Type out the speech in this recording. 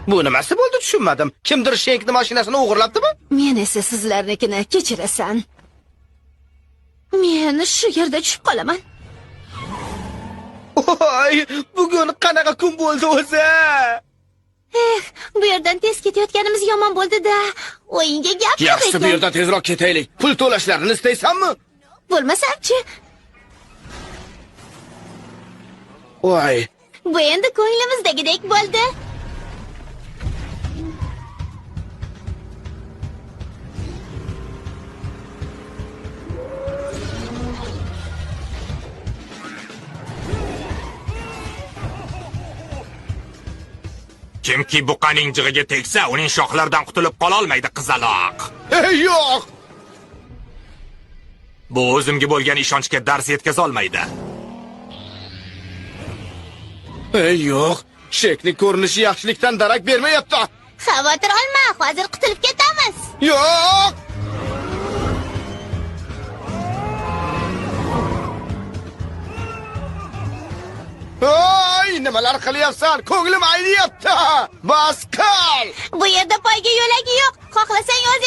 Bu nimasi bo'ldi tushunmadim. Kimdir Shenkni mashinasini o'g'irlabdimi? Men esa sizlarnikini kechirasan. Men shu yerda tushib qolaman. Voy, bugun qanaqa kun bo'ldi o'zi? Bu yerdan tez ketayotganimiz yomon bo'ldi-da. O'yinga gap yo'q ekan. Yaxshi, bu yerdan tezroq ketaylik. Pul to'lashlarini istaysanmi? Bo'lmasa-chi? Voy. Bu endi ko'nglimizdagidek bo'ldi. Kimki buqaning jig'iga tegsa, uning shoxlaridan qutulib qola olmaydi, qizaloq. Yo'q. Bu o'zimga bo'lgan ishonchga dars yetkaza olmaydi. Yo'q. Shekni ko'rinishi yaxshilikdan darak bermayapti. Xavotir olma, hozir qutulib ketamiz. Yo'q. Voy, nimalar qilyapsan? Ko'nglim ayniyapti. Bas qil. Bu yerda poyga yo'lagi yo'q. Xohlasang o'z